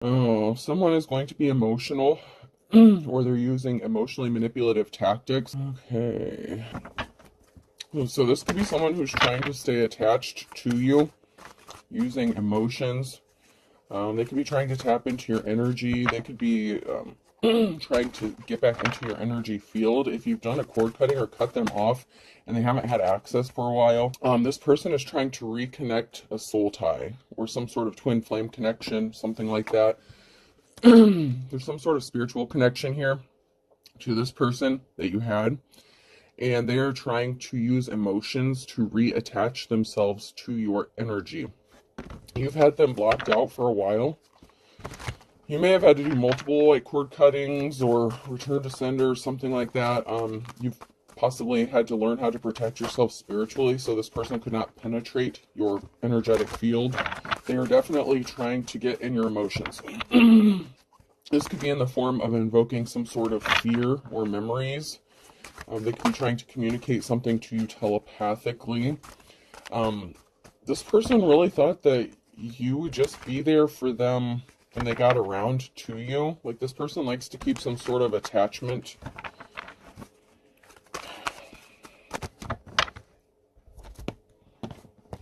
Oh, someone is going to be emotional, or they're using emotionally manipulative tactics. Okay. So this could be someone who's trying to stay attached to you using emotions. They could be trying to tap into your energy. They could be trying to get back into your energy field. If you've done a cord cutting or cut them off and they haven't had access for a while, this person is trying to reconnect a soul tie or some sort of twin flame connection, something like that. There's some sort of spiritual connection here to this person that you had, and they are trying to use emotions to reattach themselves to your energy. You've had them blocked out for a while. You may have had to do multiple like cord cuttings or return to sender or something like that. You've possibly had to learn how to protect yourself spiritually so this person could not penetrate your energetic field. They are definitely trying to get in your emotions. This could be in the form of invoking some sort of fear or memories. They could be trying to communicate something to you telepathically. This person really thought that you would just be there for them when they got around to you. Like, this person likes to keep some sort of attachment.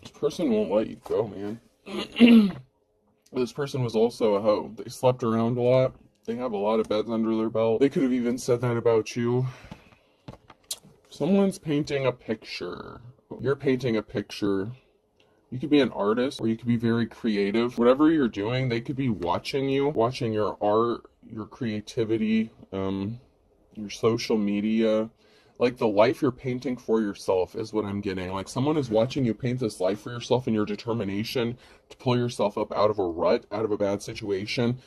This person won't let you go, man. This person was also a hoe. They slept around a lot. They have a lot of beds under their belt. They could have even said that about you. Someone's painting a picture. You're painting a picture. You could be an artist, or you could be very creative. Whatever you're doing, they could be watching you, watching your art, your creativity, your social media. Like, the life you're painting for yourself is what I'm getting. Like, someone is watching you paint this life for yourself and your determination to pull yourself up out of a rut, out of a bad situation.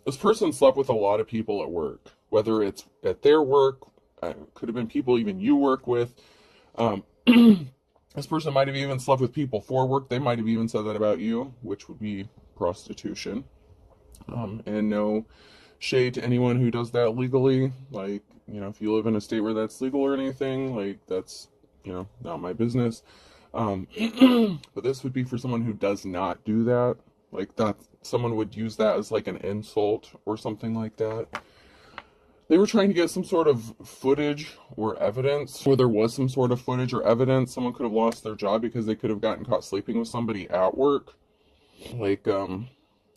This person slept with a lot of people at work, whether it's at their work, could have been people even you work with. This person might have even slept with people for work. They might have even said that about you, which would be prostitution. And no shade to anyone who does that legally. Like, if you live in a state where that's legal or anything, like, that's, not my business. But this would be for someone who does not do that. Like, that someone would use that as like an insult or something like that. They were trying to get some sort of footage or evidence, or there was some sort of footage or evidence. Someone could have lost their job because they could have gotten caught sleeping with somebody at work. Like,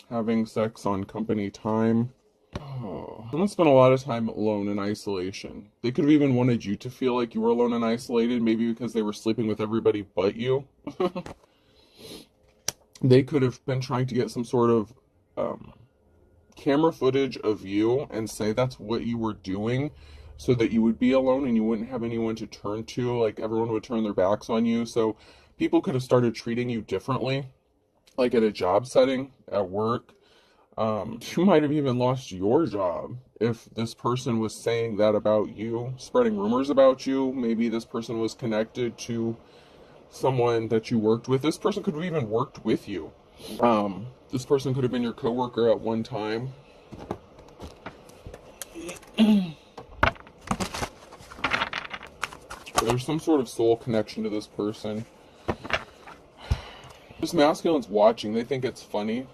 having sex on company time. Oh, someone spent a lot of time alone in isolation. They could have even wanted you to feel like you were alone and isolated, maybe because they were sleeping with everybody but you. They could have been trying to get some sort of camera footage of you and say that's what you were doing so that you would be alone and you wouldn't have anyone to turn to. Like, everyone would turn their backs on you. So people could have started treating you differently, like at a job setting, at work. You might have even lost your job if this person was saying that about you, spreading rumors about you. Maybe this person was connected to someone that you worked with. This person could have even worked with you. This person could have been your coworker at one time. There's some sort of soul connection to this person. This masculine's watching. They think it's funny.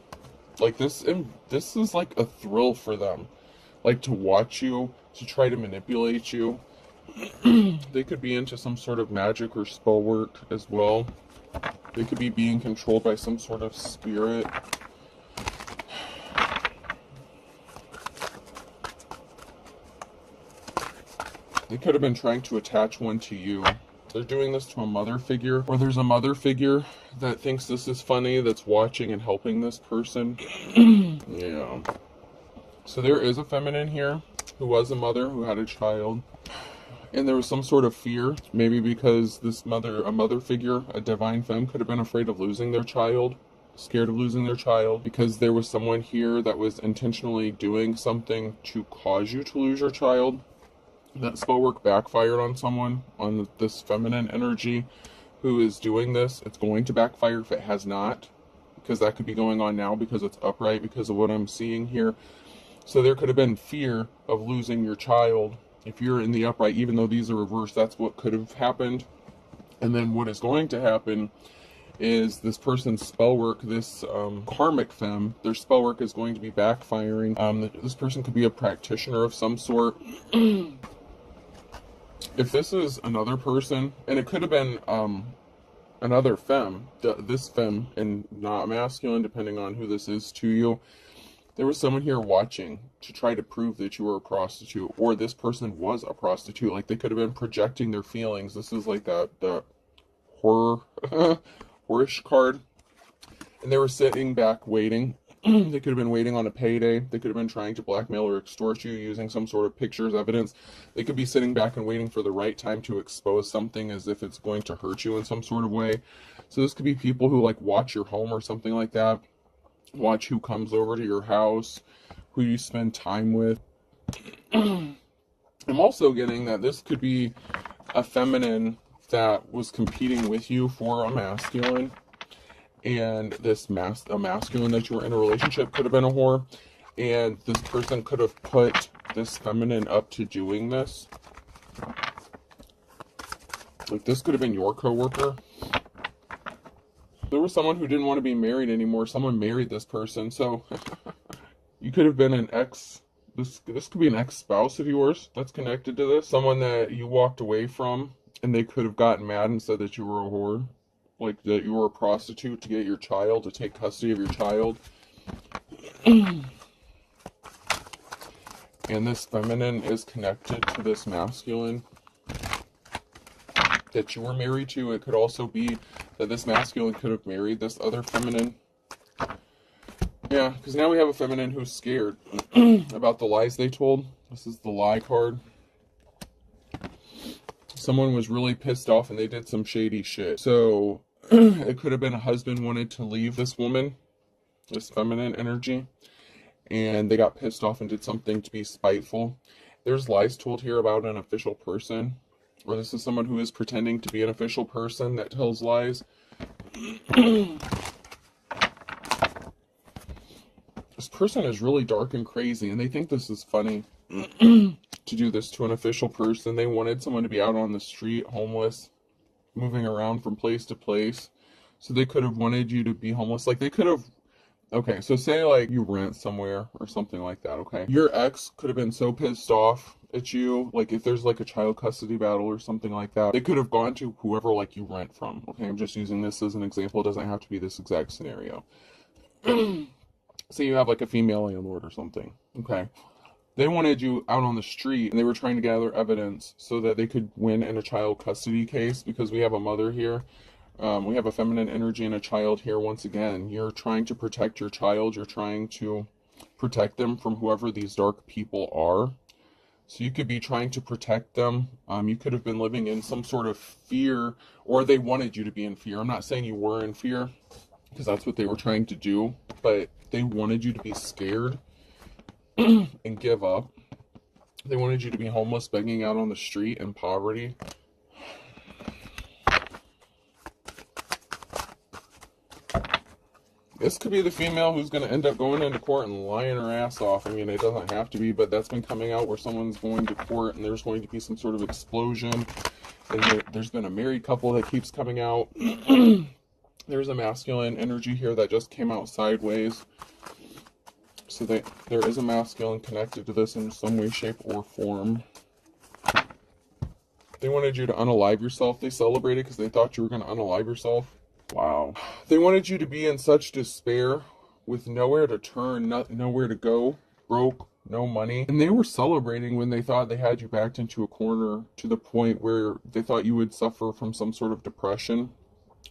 Like, this is like a thrill for them. Like, to watch you, to try to manipulate you. They could be into some sort of magic or spell work as well. They could be being controlled by some sort of spirit. They could have been trying to attach one to you. They're doing this to a mother figure, or there's a mother figure that thinks this is funny, that's watching and helping this person. Yeah. So there is a feminine here who was a mother, who had a child. And there was some sort of fear, maybe because a mother figure, a divine femme, could have been afraid of losing their child, scared of losing their child, because there was someone here that was intentionally doing something to cause you to lose your child. That spell work backfired on someone, on this feminine energy who is doing this. It's going to backfire if it has not, because that could be going on now because it's upright, because of what I'm seeing here. So there could have been fear of losing your child. If you're in the upright, even though these are reversed, that's what could have happened. And then what is going to happen is this person's spell work, this karmic femme, their spell work is going to be backfiring. This person could be a practitioner of some sort. If this is another person, and it could have been another femme, this femme and not masculine, depending on who this is to you, there was someone here watching to try to prove that you were a prostitute, or this person was a prostitute. Like, they could have been projecting their feelings. This is like the horror horish card, and they were sitting back waiting. They could have been waiting on a payday. They could have been trying to blackmail or extort you using some sort of pictures, evidence. They could be sitting back and waiting for the right time to expose something as if it's going to hurt you in some sort of way. So this could be people who like watch your home or something like that. Watch who comes over to your house, who you spend time with. I'm also getting that this could be a feminine that was competing with you for a masculine. And this a masculine that you were in a relationship could have been a whore, and this person could have put this feminine up to doing this. Like, this could have been your coworker. There was someone who didn't want to be married anymore. Someone married this person, so you could have been an ex. This could be an ex-spouse of yours that's connected to this. Someone that you walked away from, and they could have gotten mad and said that you were a whore. Like, that you were a prostitute to get your child, to take custody of your child. And this feminine is connected to this masculine that you were married to. It could also be that this masculine could have married this other feminine. Yeah, because now we have a feminine who's scared about the lies they told. This is the lie card. Someone was really pissed off and they did some shady shit. So it could have been a husband wanted to leave this woman, this feminine energy, and they got pissed off and did something to be spiteful. There's lies told here about an official person, or this is someone who is pretending to be an official person that tells lies. This person is really dark and crazy, and they think this is funny to do this to an official person. They wanted someone to be out on the street, homeless, moving around from place to place. So they could have wanted you to be homeless. Like, they could have, okay, so say like you rent somewhere or something like that, okay? Your ex could have been so pissed off at you, like if there's like a child custody battle or something like that, they could have gone to whoever like you rent from, okay? I'm just using this as an example. It doesn't have to be this exact scenario. Say you have like a female landlord or something, okay? They wanted you out on the street, and they were trying to gather evidence so that they could win in a child custody case, because we have a mother here. We have a feminine energy and a child here once again. You're trying to protect your child. You're trying to protect them from whoever these dark people are. So you could be trying to protect them. You could have been living in some sort of fear, or they wanted you to be in fear. I'm not saying you were in fear, because that's what they were trying to do, but they wanted you to be scared and give up. They wanted you to be homeless, begging out on the street in poverty. This could be the female who's going to end up going into court and lying her ass off. I mean, it doesn't have to be, but that's been coming out where someone's going to court and there's going to be some sort of explosion. And there's been a married couple that keeps coming out. There's a masculine energy here that just came out sideways. So there is a masculine connected to this in some way, shape, or form. They wanted you to unalive yourself. They celebrated because they thought you were going to unalive yourself. Wow. They wanted you to be in such despair with nowhere to turn, nowhere to go, broke, no money. And they were celebrating when they thought they had you backed into a corner, to the point where they thought you would suffer from some sort of depression.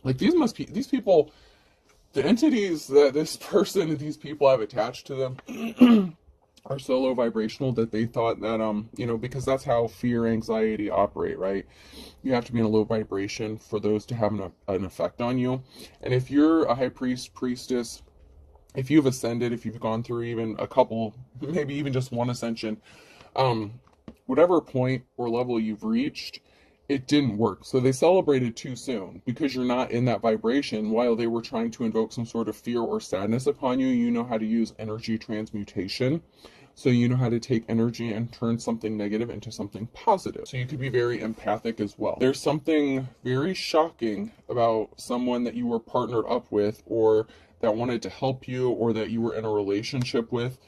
Like, these people, the entities that these people have attached to them are so low vibrational that they thought that, because that's how fear, anxiety operate, right? You have to be in a low vibration for those to have an effect on you. And if you're a high priest, priestess, if you've ascended, if you've gone through even a couple, maybe even just one ascension, whatever point or level you've reached, it didn't work. So they celebrated too soon because you're not in that vibration. While they were trying to invoke some sort of fear or sadness upon you, you know how to use energy transmutation. So you know how to take energy and turn something negative into something positive. So you could be very empathic as well. There's something very shocking about someone that you were partnered up with, or that wanted to help you, or that you were in a relationship with.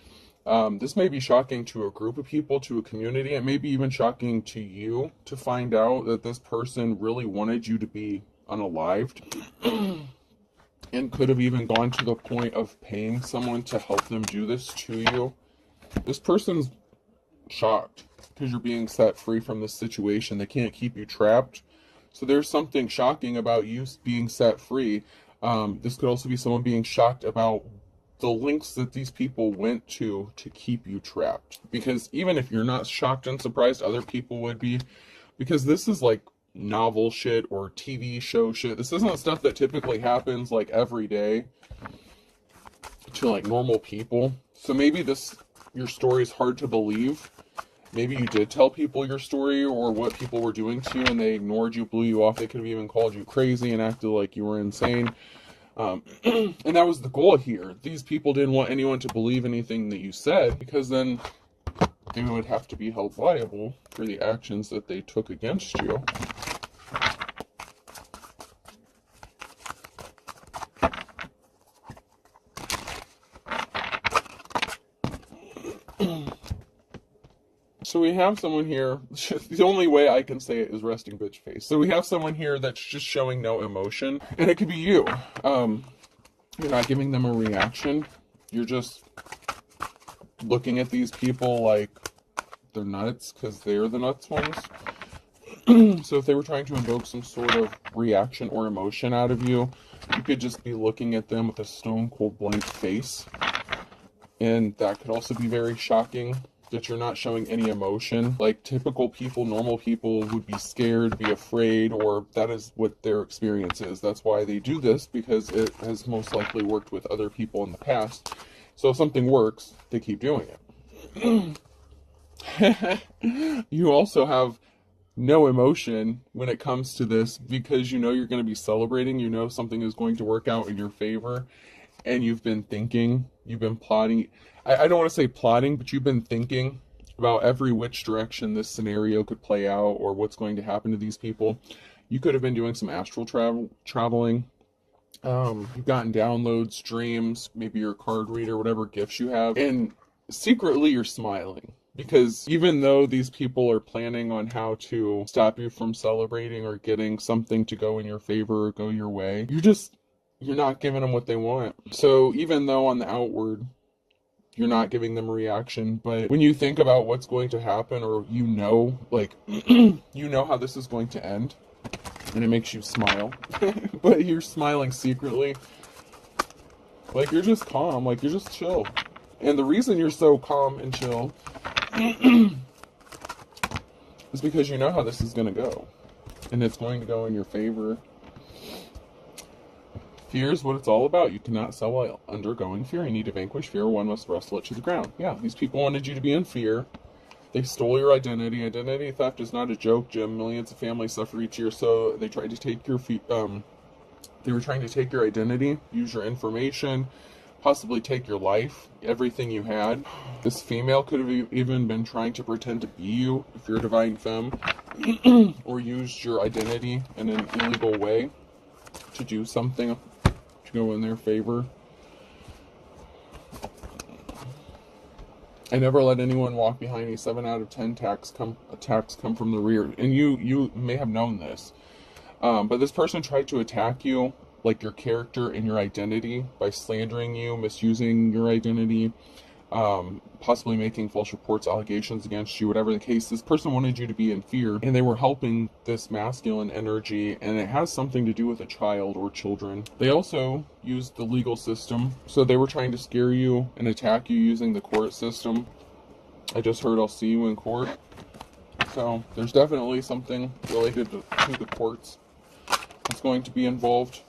This may be shocking to a group of people, to a community. It may be even shocking to you to find out that this person really wanted you to be unalived and could have even gone to the point of paying someone to help them do this to you. This person's shocked because you're being set free from this situation. They can't keep you trapped. So there's something shocking about you being set free. This could also be someone being shocked about the lengths that these people went to keep you trapped. Because even if you're not shocked and surprised, other people would be. Because this is like novel shit or TV show shit. This isn't stuff that typically happens like every day to like normal people. So maybe your story is hard to believe. Maybe you did tell people your story or what people were doing to you and they ignored you, blew you off. They could have even called you crazy and acted like you were insane. And that was the goal here. These people didn't want anyone to believe anything that you said, because then they would have to be held liable for the actions that they took against you. So we have someone here, the only way I can say it is resting bitch face. So we have someone here that's just showing no emotion, and it could be you. You're not giving them a reaction. You're just looking at these people like they're nuts because they're the nuts ones. So if they were trying to invoke some sort of reaction or emotion out of you, you could just be looking at them with a stone cold blank face. And that could also be very shocking, that you're not showing any emotion. Like typical people, normal people would be scared, be afraid, or that is what their experience is. That's why they do this, because it has most likely worked with other people in the past. So if something works, they keep doing it. You also have no emotion when it comes to this, because you know you're going to be celebrating. You know something is going to work out in your favor. And you've been thinking, you've been plotting. I don't want to say plotting, but you've been thinking about every which direction this scenario could play out or what's going to happen to these people. You could have been doing some astral traveling. You've gotten downloads, dreams, maybe your card reader, whatever gifts you have. And secretly you're smiling. Because even though these people are planning on how to stop you from celebrating or getting something to go in your favor or go your way, you're not giving them what they want. So even though on the outward, you're not giving them a reaction, but when you think about what's going to happen, or you know, like, you know how this is going to end, and it makes you smile, but you're smiling secretly. Like, you're just calm, like, you're just chill. And the reason you're so calm and chill is because you know how this is going to go. And it's going to go in your favor. Fear is what it's all about. You cannot sell while undergoing fear. You need to vanquish fear. One must wrestle it to the ground. Yeah, these people wanted you to be in fear. They stole your identity. Identity theft is not a joke, Jim. Millions of families suffer each year. So they tried to take your they were trying to take your identity, use your information, possibly take your life, everything you had. This female could have even been trying to pretend to be you, if you're a divine femme, or used your identity in an illegal way to do something to go in their favor. I never let anyone walk behind me. 7 out of 10 attacks come from the rear. And you may have known this. But this person tried to attack you, like your character and your identity, by slandering you, misusing your identity, possibly making false reports, allegations against you, whatever the case. This person wanted you to be in fear, and they were helping this masculine energy, and it has something to do with a child or children. They also used the legal system, so they were trying to scare you and attack you using the court system. I just heard I'll see you in court. So there's definitely something related to the courts that's going to be involved.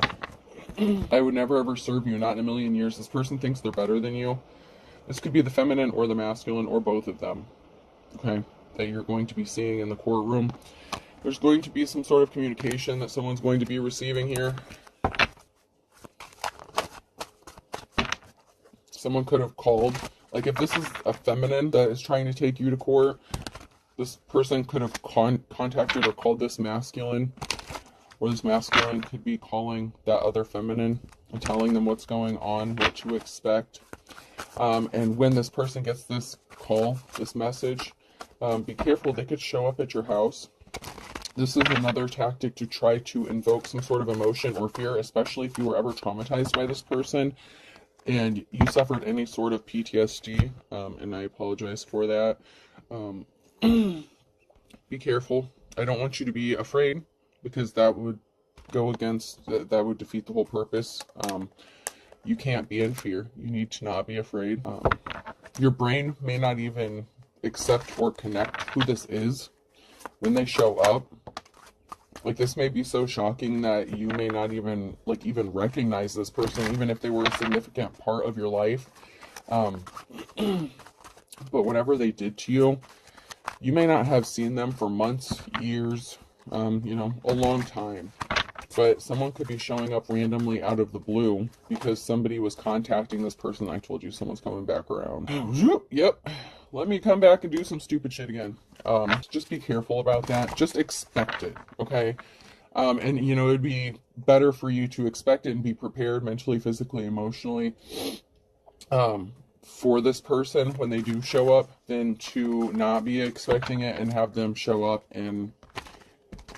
I would never ever serve you, not in a million years. This person thinks they're better than you. This could be the feminine or the masculine or both of them, okay, that you're going to be seeing in the courtroom. There's going to be some sort of communication that someone's going to be receiving here. Someone could have called, like if this is a feminine that is trying to take you to court, this person could have contacted or called this masculine, or this masculine could be calling that other feminine and telling them what's going on, what to expect. And when this person gets this call, this message, be careful, they could show up at your house. This is another tactic to try to invoke some sort of emotion or fear, especially if you were ever traumatized by this person and you suffered any sort of PTSD, and I apologize for that. Be careful. I don't want you to be afraid, because that would go against, that would defeat the whole purpose. You can't be in fear. You need to not be afraid. Your brain may not even accept or connect who this is when they show up. Like, this may be so shocking that you may not even, like, even recognize this person, even if they were a significant part of your life. But whatever they did to you, you may not have seen them for months, years, you know, a long time. But someone could be showing up randomly out of the blue because somebody was contacting this person. I told you someone's coming back around. Yep. Let me come back and do some stupid shit again. Just be careful about that. Just expect it, okay? And, you know, it'd be better for you to expect it and be prepared mentally, physically, emotionally for this person when they do show up than to not be expecting it and have them show up and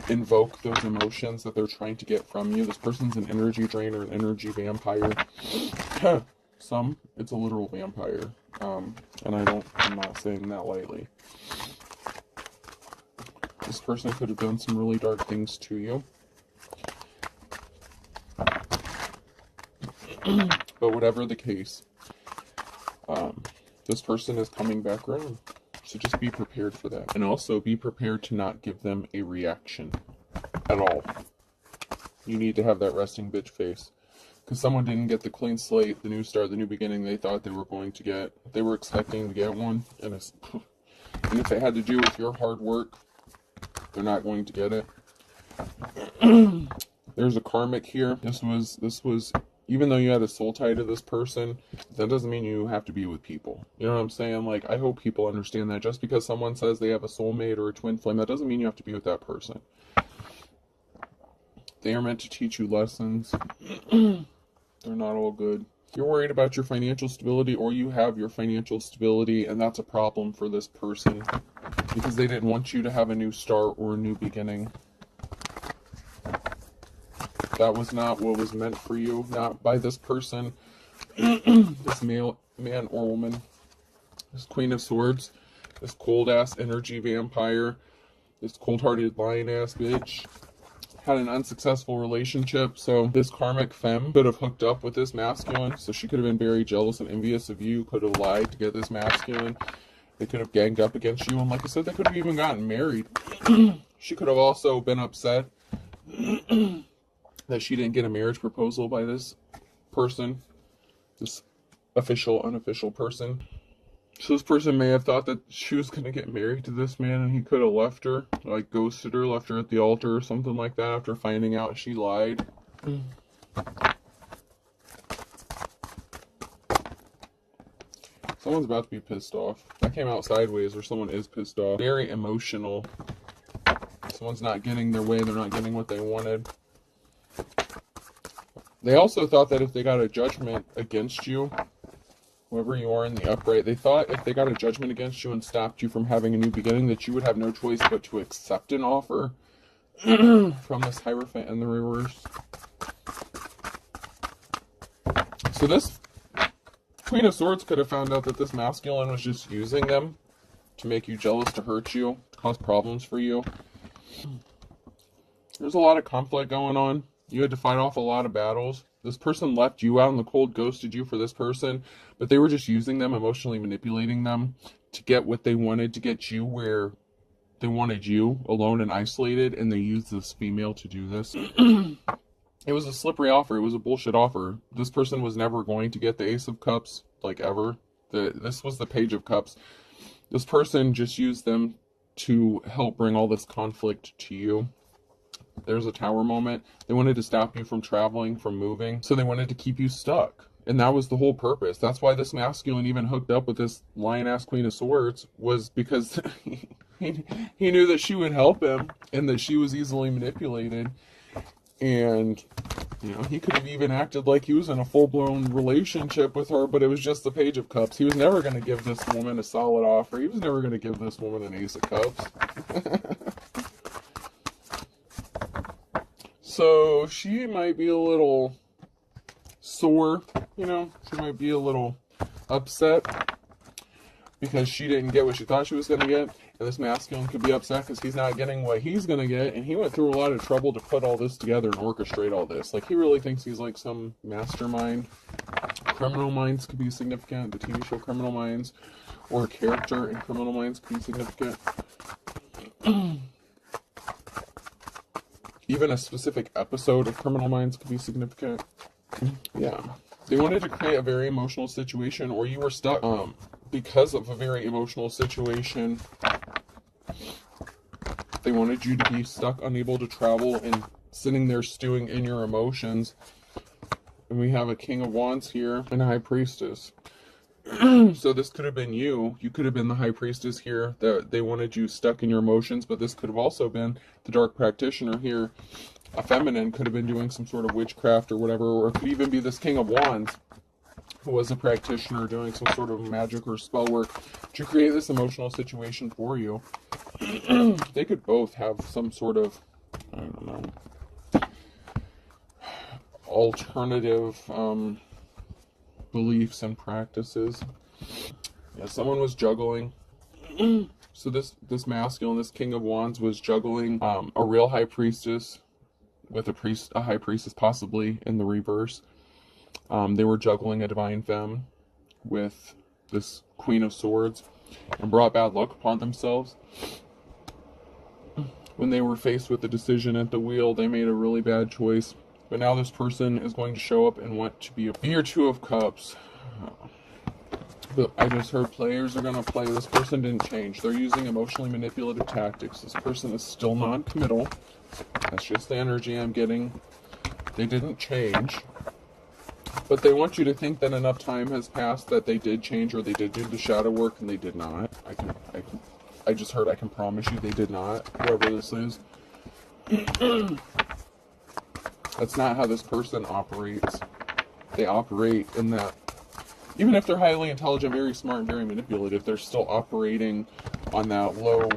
invoke those emotions that they're trying to get from you. This person's an energy drainer, an energy vampire. It's a literal vampire. And I'm not saying that lightly. This person could have done some really dark things to you. But whatever the case, this person is coming back around. So just be prepared for that. And also be prepared to not give them a reaction at all. You need to have that resting bitch face. Because someone didn't get the clean slate, the new start, the new beginning they thought they were going to get. They were expecting to get one. And if it had to do with your hard work, they're not going to get it. There's a karmic here. This was, even though you had a soul tie to this person, that doesn't mean you have to be with people. You know what I'm saying? Like, I hope people understand that. Just because someone says they have a soulmate or a twin flame, that doesn't mean you have to be with that person. They are meant to teach you lessons. They're not all good. You're worried about your financial stability, or you have your financial stability, and that's a problem for this person because they didn't want you to have a new start or a new beginning. That was not what was meant for you, not by this person, this man or woman, this Queen of Swords, this cold-ass energy vampire, this cold-hearted lion-ass bitch. Had an unsuccessful relationship, so this karmic femme could have hooked up with this masculine, so she could have been very jealous and envious of you, could have lied to get this masculine. They could have ganged up against you, and like I said, they could have even gotten married. She could have also been upset that she didn't get a marriage proposal by this person, this official, unofficial person. So this person may have thought that she was going to get married to this man, and he could have left her, like ghosted her, left her at the altar or something like that after finding out she lied. Someone's about to be pissed off. That came out sideways, or someone is pissed off. Very emotional. Someone's not getting their way, they're not getting what they wanted. They also thought that if they got a judgment against you, whoever you are in the upright, they thought if they got a judgment against you and stopped you from having a new beginning, that you would have no choice but to accept an offer from this Hierophant in the reverse. So this Queen of Swords could have found out that this masculine was just using them to make you jealous, to hurt you, to cause problems for you. There's a lot of conflict going on. You had to fight off a lot of battles. This person left you out in the cold, ghosted you for this person, but they were just using them, emotionally manipulating them to get what they wanted, to get you where they wanted you, alone and isolated, and they used this female to do this. It was a slippery offer. It was a bullshit offer. This person was never going to get the Ace of Cups, like ever. This was the Page of Cups. This person just used them to help bring all this conflict to you. There's a Tower moment. They wanted to stop you from traveling, from moving, so they wanted to keep you stuck. And that was the whole purpose. That's why this masculine even hooked up with this lion-ass Queen of Swords, was because he knew that she would help him and that she was easily manipulated. And, you know, he could have even acted like he was in a full-blown relationship with her, but it was just the Page of Cups. He was never going to give this woman a solid offer. He was never going to give this woman an Ace of Cups. So she might be a little sore, you know, she might be a little upset because she didn't get what she thought she was going to get. And this masculine could be upset because he's not getting what he's going to get. And he went through a lot of trouble to put all this together and orchestrate all this. Like, he really thinks he's like some mastermind. Criminal Minds could be significant. The TV show Criminal Minds, or a character in Criminal Minds could be significant. Even a specific episode of Criminal Minds could be significant. Yeah. They wanted to create a very emotional situation, or you were stuck because of a very emotional situation. They wanted you to be stuck, unable to travel, and sitting there stewing in your emotions. And we have a King of Wands here and a High Priestess. So this could have been you. You could have been the High Priestess here. That they wanted you stuck in your emotions, but this could have also been the Dark Practitioner here. A feminine could have been doing some sort of witchcraft or whatever, or it could even be this King of Wands who was a practitioner doing some sort of magic or spell work to create this emotional situation for you. They could both have some sort of, I don't know, alternative beliefs and practices. Yeah, someone was juggling. So this masculine, this King of Wands, was juggling a real High Priestess with a High Priestess possibly in the reverse. They were juggling a Divine Femme with this Queen of Swords and brought bad luck upon themselves. When they were faced with the decision at the wheel, they made a really bad choice. But now this person is going to show up and want to be your Two of Cups. But I just heard players are going to play. This person didn't change. They're using emotionally manipulative tactics. This person is still non-committal. That's just the energy I'm getting. They didn't change. But they want you to think that enough time has passed that they did change, or they did do the shadow work, and they did not. I just heard, I can promise you they did not, whoever this is. That's not how this person operates. They operate in that, even if they're highly intelligent, very smart, and very manipulative, they're still operating on that low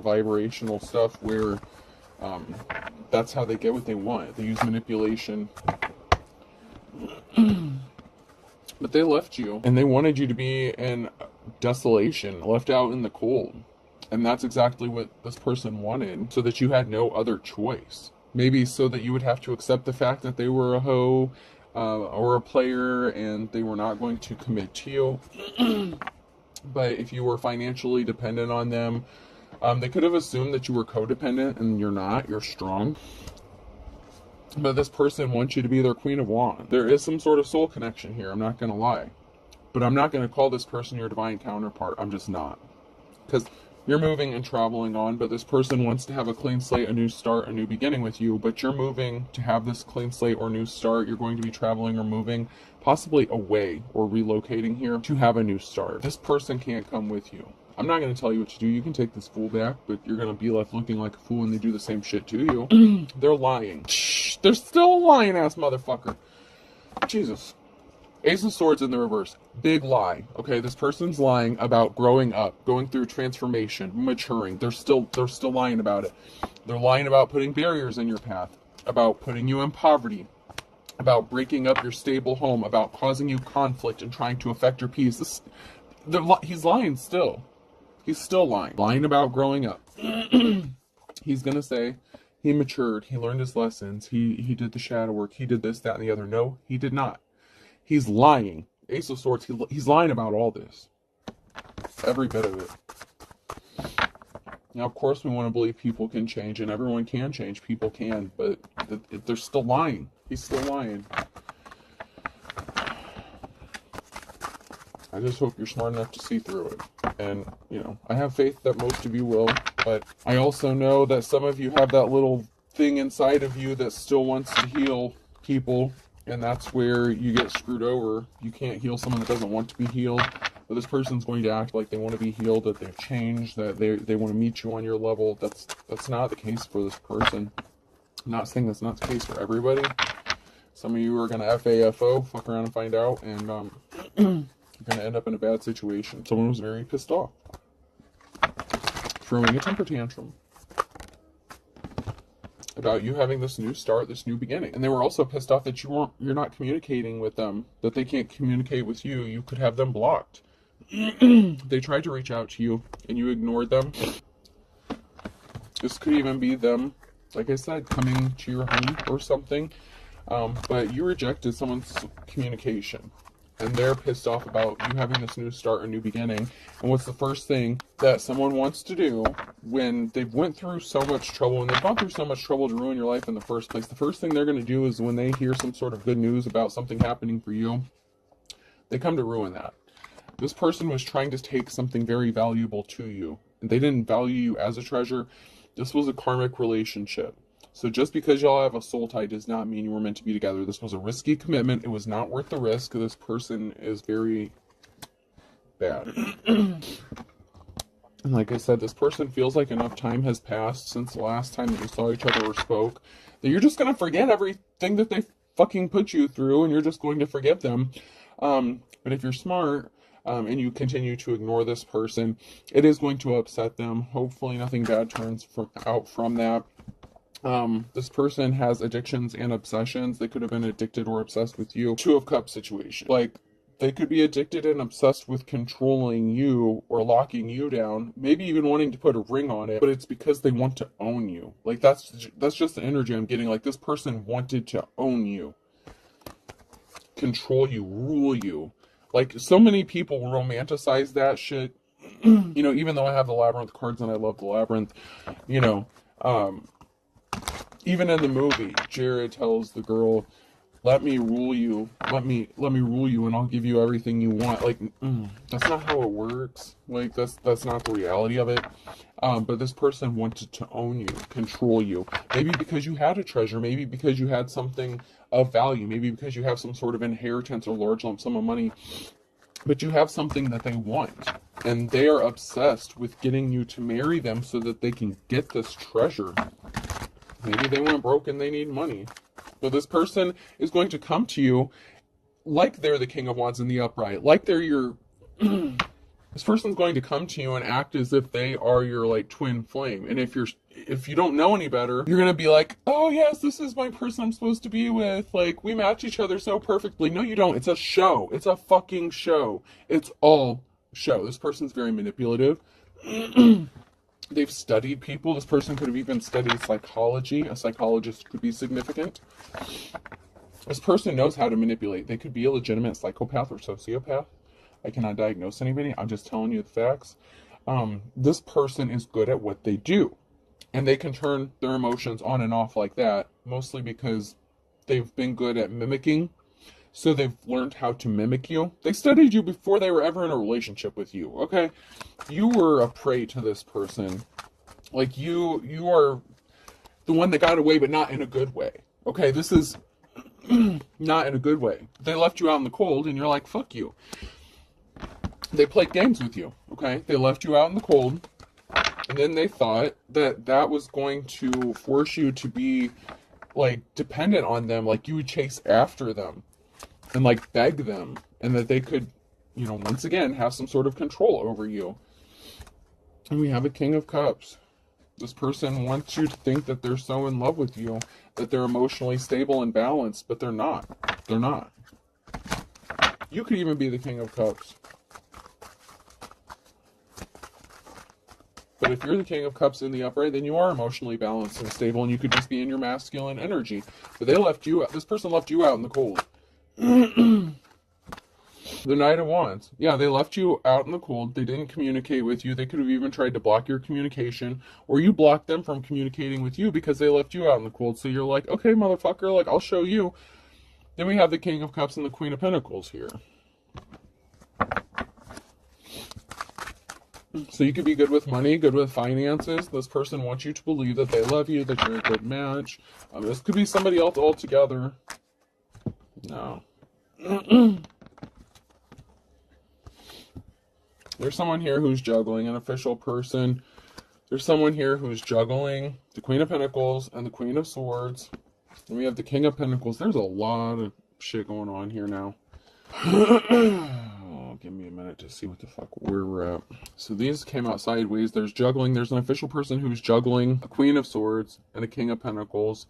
vibrational stuff where that's how they get what they want. They use manipulation. But they left you, and they wanted you to be in desolation, left out in the cold. And that's exactly what this person wanted, so that you had no other choice. Maybe so that you would have to accept the fact that they were a hoe or a player, and they were not going to commit to you. But if you were financially dependent on them, they could have assumed that you were codependent, and you're not. You're strong. But this person wants you to be their Queen of Wands. There is some sort of soul connection here, I'm not going to lie. But I'm not going to call this person your divine counterpart. I'm just not. Because you're moving and traveling on, but this person wants to have a clean slate, a new start, a new beginning with you. But you're moving to have this clean slate or new start. You're going to be traveling or moving, possibly away or relocating here to have a new start. This person can't come with you. I'm not going to tell you what to do. You can take this fool back, but you're going to be left looking like a fool when they do the same shit to you. They're lying. Shh, they're still a lying ass motherfucker. Jesus. Ace of Swords in the reverse. Big lie. Okay, this person's lying about growing up, going through transformation, maturing. They're still lying about it. They're lying about putting barriers in your path, about putting you in poverty, about breaking up your stable home, about causing you conflict and trying to affect your peace. He's lying still. He's still lying. Lying about growing up. He's going to say he matured. He learned his lessons. He did the shadow work. He did this, that, and the other. No, he did not. He's lying. Ace of Swords, he's lying about all this. Every bit of it. Now, of course, we want to believe people can change, and everyone can change. People can, but they're still lying. He's still lying. I just hope you're smart enough to see through it. And, you know, I have faith that most of you will, but I also know that some of you have that little thing inside of you that still wants to heal people, and that's where you get screwed over. You can't heal someone that doesn't want to be healed, but this person's going to act like they want to be healed, that they've changed, that they want to meet you on your level. That's not the case for this person. I'm not saying that's not the case for everybody. Some of you are going to FAFO, fuck around and find out, and you're going to end up in a bad situation. Someone was very pissed off, throwing a temper tantrum about you having this new start, this new beginning. And they were also pissed off that you're not communicating with them, that they can't communicate with you. You could have them blocked. They tried to reach out to you and you ignored them. This could even be them, like I said, coming to your home or something. But you rejected someone's communication. And they're pissed off about you having this new start, a new beginning. And what's the first thing that someone wants to do when they've went through so much trouble, and they've gone through so much trouble to ruin your life in the first place? The first thing they're going to do is when they hear some sort of good news about something happening for you, they come to ruin that. This person was trying to take something very valuable to you, and they didn't value you as a treasure. This was a karmic relationship. So just because y'all have a soul tie does not mean you were meant to be together. This was a risky commitment. It was not worth the risk. This person is very bad. And like I said, this person feels like enough time has passed since the last time that you saw each other or spoke, that you're just going to forget everything that they fucking put you through, and you're just going to forgive them. But if you're smart, and you continue to ignore this person, it is going to upset them. Hopefully nothing bad turns out from that. This person has addictions and obsessions. They could have been addicted or obsessed with you. Two of Cups situation. Like, they could be addicted and obsessed with controlling you or locking you down, maybe even wanting to put a ring on it, but it's because they want to own you. Like, that's just the energy I'm getting. Like, this person wanted to own you, control you, rule you. Like, so many people romanticize that shit. You know, even though I have the Labyrinth cards and I love the Labyrinth, you know, even in the movie, Jared tells the girl, let me rule you, let me rule you, and I'll give you everything you want. Like, that's not how it works. Like, that's not the reality of it. But this person wanted to own you, control you. Maybe because you had a treasure, maybe because you had something of value, maybe because you have some sort of inheritance or large lump sum of money, but you have something that they want. And they are obsessed with getting you to marry them so that they can get this treasure. Maybe they went broke and they need money. But this person is going to come to you like they're the King of Wands in the upright. Like they're your... This person's going to come to you and act as if they are your, like, twin flame. And if you don't know any better, you're going to be like, oh yes, this is my person I'm supposed to be with. Like, we match each other so perfectly. No, you don't. It's a show. It's a fucking show. It's all show. This person's very manipulative. They've studied people. This person could have even studied psychology. A psychologist could be significant. This person knows how to manipulate. They could be a legitimate psychopath or sociopath. I cannot diagnose anybody. I'm just telling you the facts. This person is good at what they do. And they can turn their emotions on and off like that, mostly because they've been good at mimicking. So they've learned how to mimic you. They studied you before they were ever in a relationship with you, okay? You were a prey to this person. Like, you are the one that got away, but not in a good way. Okay, this is not in a good way. They left you out in the cold, and you're like, fuck you. They played games with you, okay? They left you out in the cold, and then they thought that that was going to force you to be, like, dependent on them. Like, you would chase after them and, like, beg them, and that they could, you know, once again, have some sort of control over you. And we have a King of Cups. This person wants you to think that they're so in love with you, that they're emotionally stable and balanced, but they're not. They're not. You could even be the King of Cups. But if you're the King of Cups in the upright, then you are emotionally balanced and stable, and you could just be in your masculine energy. But they left you out. This person left you out in the cold. The Knight of Wands. Yeah, they left you out in the cold. They didn't communicate with you. They could have even tried to block your communication, or you blocked them from communicating with you because they left you out in the cold. So you're like, okay, motherfucker, like, I'll show you. Then we have the King of Cups and the Queen of Pentacles here. So you could be good with money, good with finances. This person wants you to believe that they love you, that you're a good match. This could be somebody else altogether. No. There's someone here who's juggling, an official person. There's someone here who's juggling the Queen of Pentacles and the Queen of Swords. And we have the King of Pentacles. There's a lot of shit going on here now. Oh, give me a minute to see what the fuck we're at. So these came out sideways. There's juggling. There's an official person who's juggling a Queen of Swords and a King of Pentacles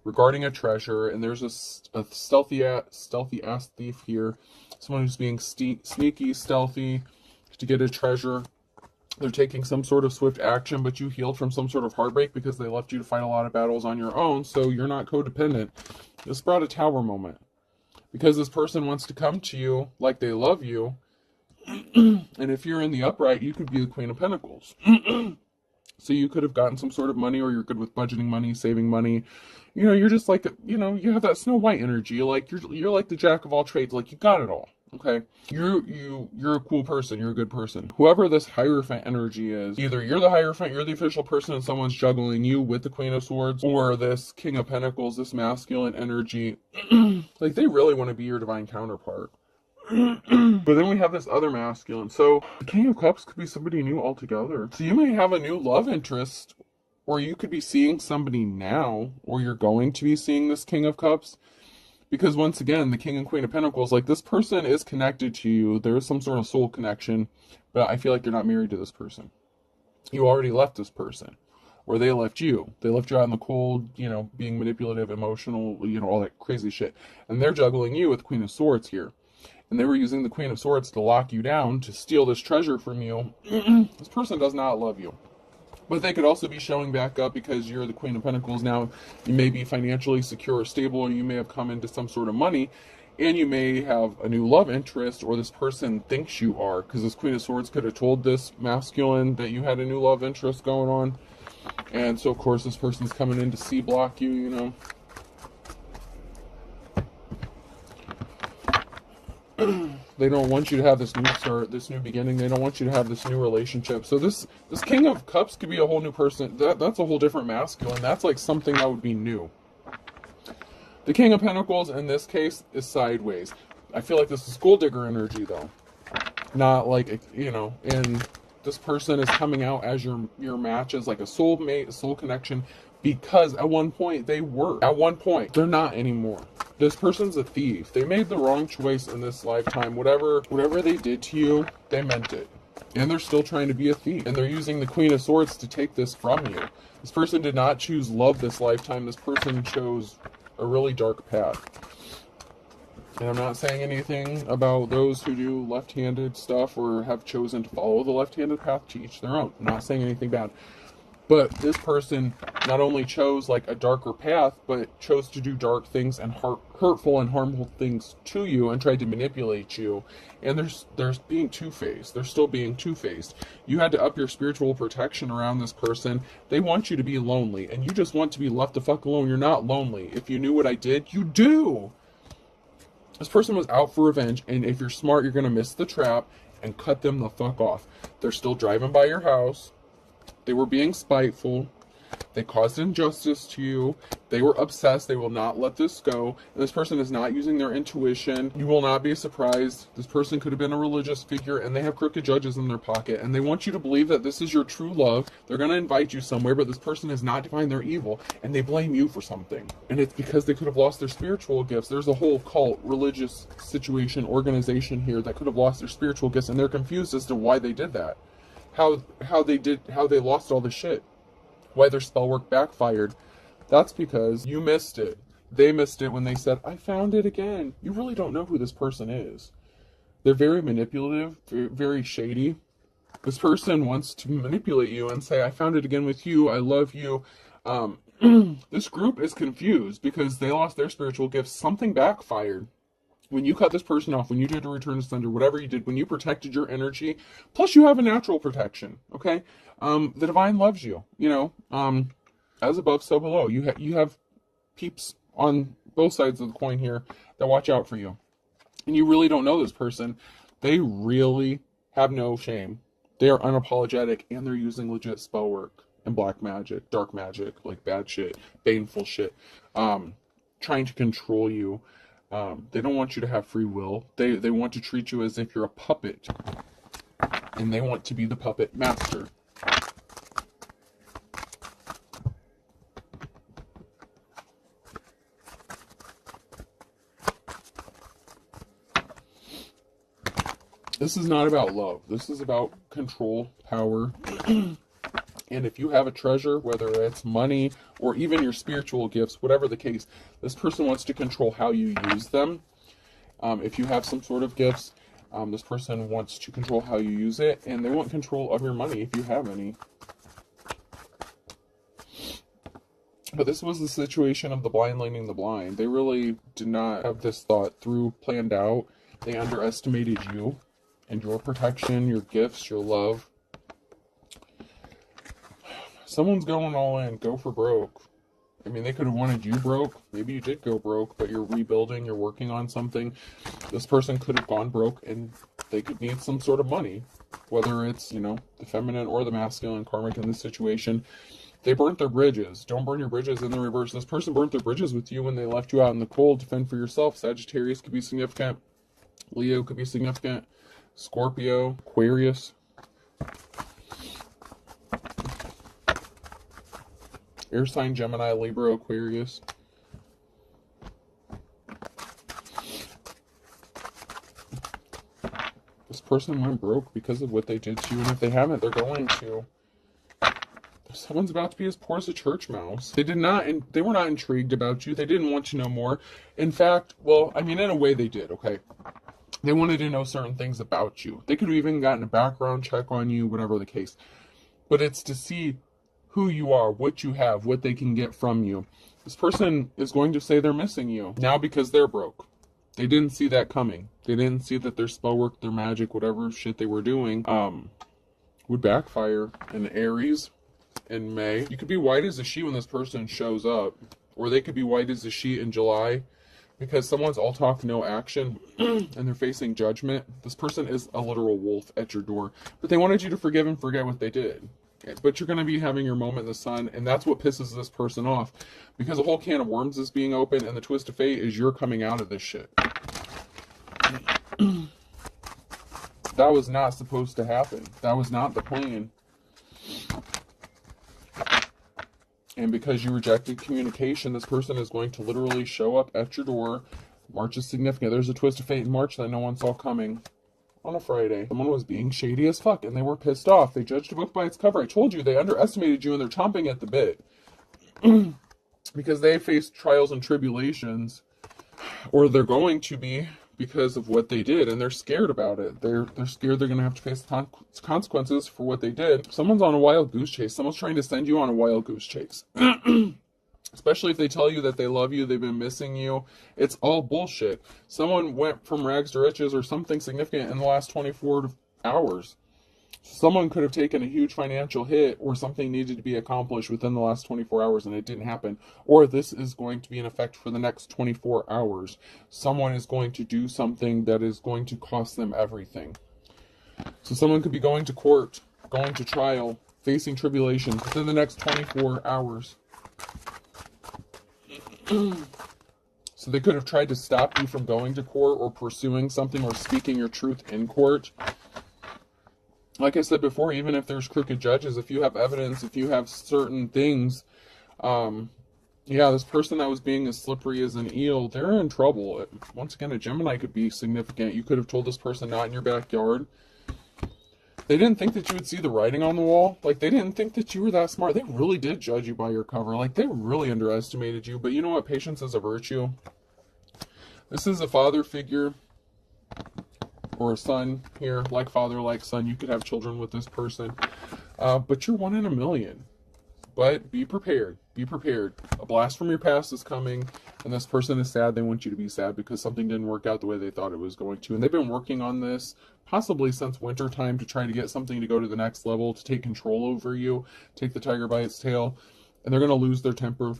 regarding a treasure. And there's a stealthy ass thief here. Someone who's being sneaky, stealthy to get a treasure. They're taking some sort of swift action, but you healed from some sort of heartbreak because they left you to fight a lot of battles on your own, so you're not codependent. This brought a tower moment. Because this person wants to come to you like they love you, and if you're in the upright, you could be the Queen of Pentacles. So you could have gotten some sort of money, or you're good with budgeting money, saving money. You know, you're just like, you know, you have that Snow White energy. You're like the jack of all trades. Like, you got it all. Okay, you're a cool person, you're a good person. Whoever this Hierophant energy is, either you're the Hierophant, you're the official person, and someone's juggling you with the Queen of Swords, or this King of Pentacles, this masculine energy, like they really want to be your divine counterpart. But then we have this other masculine. So the King of Cups could be somebody new altogether. So you may have a new love interest, or you could be seeing somebody now, or you're going to be seeing this King of Cups. Because once again, the King and Queen of Pentacles, like this person is connected to you. There is some sort of soul connection, but I feel like you're not married to this person. You already left this person, or they left you. They left you out in the cold, you know, being manipulative, emotional, you know, all that crazy shit. And they're juggling you with Queen of Swords here. And they were using the Queen of Swords to lock you down, to steal this treasure from you. This person does not love you. But they could also be showing back up because you're the Queen of Pentacles now. You may be financially secure or stable, or you may have come into some sort of money, and you may have a new love interest, or this person thinks you are, because this Queen of Swords could have told this masculine that you had a new love interest going on. And so, of course, this person's coming in to C-block you, you know. They don't want you to have this new start, this new beginning. They don't want you to have this new relationship. So this King of Cups could be a whole new person. That's a whole different masculine. That's like something that would be new. The King of Pentacles in this case is sideways. I feel like this is gold digger energy though. Not like, you know, and this person is coming out as your match, as like a soulmate, a soul connection, because at one point they were. At one point, they're not anymore. This person's a thief. They made the wrong choice in this lifetime. Whatever they did to you, they meant it. And they're still trying to be a thief. And they're using the Queen of Swords to take this from you. This person did not choose love this lifetime. This person chose a really dark path. And I'm not saying anything about those who do left-handed stuff or have chosen to follow the left-handed path, to each their own. I'm not saying anything bad. But this person not only chose like a darker path, but chose to do dark things and hurtful and harmful things to you, and tried to manipulate you. And there's being two-faced. They're still being two-faced. You had to up your spiritual protection around this person. They want you to be lonely, and you just want to be left the fuck alone. You're not lonely. If you knew what I did, you do. This person was out for revenge, and if you're smart, you're going to miss the trap and cut them the fuck off. They're still driving by your house. They were being spiteful. They caused injustice to you. They were obsessed. They will not let this go. And this person is not using their intuition. You will not be surprised. This person could have been a religious figure, and they have crooked judges in their pocket. And they want you to believe that this is your true love. They're going to invite you somewhere, but this person has not defined their evil, and they blame you for something. And it's because they could have lost their spiritual gifts. There's a whole cult, religious situation, organization here that could have lost their spiritual gifts, and they're confused as to why they did that. How they lost all the shit. Why their spell work backfired. That's because you missed it. They missed it when they said, I found it again. You really don't know who this person is. They're very manipulative, very shady. This person wants to manipulate you and say, I found it again with you. I love you. This group is confused because they lost their spiritual gifts. Something backfired. When you cut this person off, when you did a return to sender, whatever you did, when you protected your energy, plus you have a natural protection, okay? The divine loves you, you know, as above, so below. You have peeps on both sides of the coin here that watch out for you. And you really don't know this person. They really have no shame. They are unapologetic, and they're using legit spell work and black magic, dark magic, like bad shit, baneful shit, trying to control you. They don't want you to have free will. They want to treat you as if you're a puppet, and they want to be the puppet master. This is not about love. This is about control, power. And if you have a treasure, whether it's money or even your spiritual gifts, whatever the case, this person wants to control how you use them. If you have some sort of gifts, this person wants to control how you use it, and they want control of your money if you have any. But this was the situation of the blind leading the blind. They really did not have this thought through, planned out. They underestimated you and your protection, your gifts, your love. Someone's going all in. Go for broke. I mean, they could have wanted you broke. Maybe you did go broke, but you're rebuilding, you're working on something. This person could have gone broke, and they could need some sort of money. Whether it's, you know, the feminine or the masculine karmic in this situation. They burnt their bridges. Don't burn your bridges in the reverse. This person burnt their bridges with you when they left you out in the cold to fend for yourself. Sagittarius could be significant. Leo could be significant. Scorpio, Aquarius. Air sign, Gemini, Libra, Aquarius. This person went broke because of what they did to you, and if they haven't, they're going to. Someone's about to be as poor as a church mouse. They were not intrigued about you. They didn't want to know more. In fact, well, I mean, in a way they did, okay? They wanted to know certain things about you. They could have even gotten a background check on you, whatever the case. But it's to see who you are, what you have, what they can get from you. This person is going to say they're missing you now because they're broke. They didn't see that coming. They didn't see that their spell work, their magic, whatever shit they were doing, would backfire. In Aries in May, you could be white as a sheet when this person shows up, or they could be white as a sheet in July because someone's all talk, no action, and they're facing judgment. This person is a literal wolf at your door, but they wanted you to forgive and forget what they did. But you're going to be having your moment in the sun, and that's what pisses this person off, because a whole can of worms is being opened, and the twist of fate is you're coming out of this shit. That was not supposed to happen. That was not the plan. And because you rejected communication, this person is going to literally show up at your door. March is significant. There's a twist of fate in March that no one saw coming. On a Friday, someone was being shady as fuck, and they were pissed off. They judged a book by its cover. I told you, they underestimated you, and they're chomping at the bit. Because they faced trials and tribulations, or they're going to be, because of what they did, and they're scared about it. They're scared they're going to have to face consequences for what they did. Someone's on a wild goose chase. Someone's trying to send you on a wild goose chase. Especially if they tell you that they love you, they've been missing you. It's all bullshit. Someone went from rags to riches or something significant in the last 24 hours. Someone could have taken a huge financial hit, or something needed to be accomplished within the last 24 hours and it didn't happen. Or this is going to be in effect for the next 24 hours. Someone is going to do something that is going to cost them everything. So someone could be going to court, going to trial, facing tribulations within the next 24 hours. So they could have tried to stop you from going to court or pursuing something or speaking your truth in court. Like I said before, even if there's crooked judges, if you have evidence, if you have certain things, yeah, this person that was being as slippery as an eel, they're in trouble. Once again, a Gemini could be significant. You could have told this person not in your backyard. They didn't think that you would see the writing on the wall. Like, they didn't think that you were that smart. They really did judge you by your cover. Like, they really underestimated you. But you know what? Patience is a virtue. This is a father figure or a son here. Like father, like son. You could have children with this person. But you're 1 in a million. But be prepared. Be prepared. A blast from your past is coming, and this person is sad. They want you to be sad because something didn't work out the way they thought it was going to. And they've been working on this possibly since winter time to try to get something to go to the next level, to take control over you, take the tiger by its tail. And they're going to lose their temper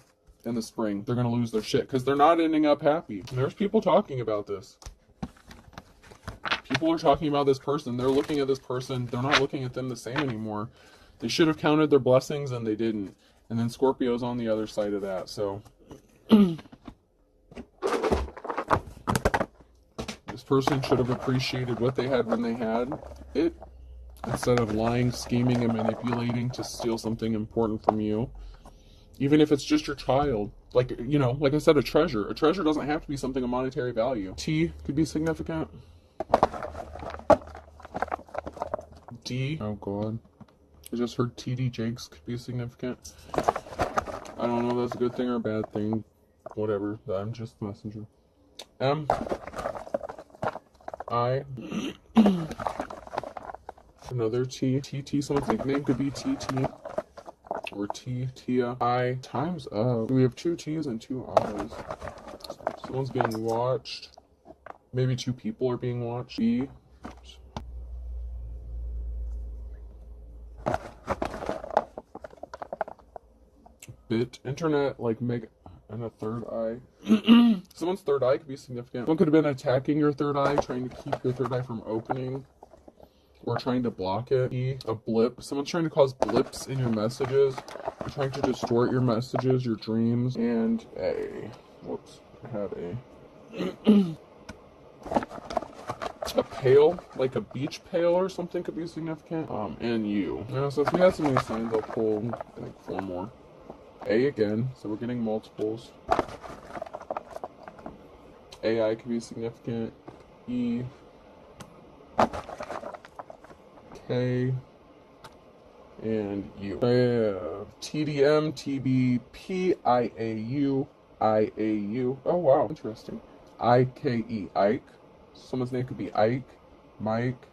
in the spring. They're going to lose their shit because they're not ending up happy. And there's people talking about this. People are talking about this person. They're looking at this person. They're not looking at them the same anymore. They should have counted their blessings and they didn't. And then Scorpio's on the other side of that. So this person should have appreciated what they had when they had it, instead of lying, scheming, and manipulating to steal something important from you. Even if it's just your child. Like, you know, like I said, a treasure. A treasure doesn't have to be something of monetary value. T could be significant. D. Oh, God. I just heard TD Jakes could be significant. I don't know if that's a good thing or a bad thing. Whatever. I'm just the messenger. M. I. Another T. TT. Someone's nickname could be TT. Or Tia. I. Time's up. We have 2 T's and 2 I's. Someone's being watched. Maybe 2 people are being watched. B. Bit. Internet, like, meg. And a third eye. Someone's third eye could be significant. Someone could have been attacking your third eye, trying to keep your third eye from opening. Or trying to block it. E, a blip. Someone's trying to cause blips in your messages. They're trying to distort your messages, your dreams. And A. Whoops. I had A. A pail, like a beach pail or something could be significant. And U. Yeah, so if we have so many signs, I'll pull, I think, 4 more. A again, so we're getting multiples. AI could be significant. E. K. And U. I have TDM, TBP, IAU, IAU. Oh, wow, interesting. IKE, Ike. Someone's name could be Ike, Mike.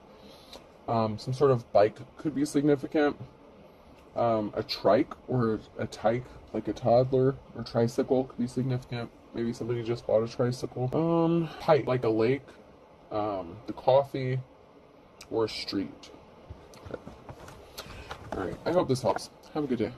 Some sort of bike could be significant. A trike or a tyke, like a toddler, or tricycle could be significant. Maybe somebody just bought a tricycle. Pipe, like a lake, the coffee, or a street. Okay. Alright, I hope this helps. Have a good day.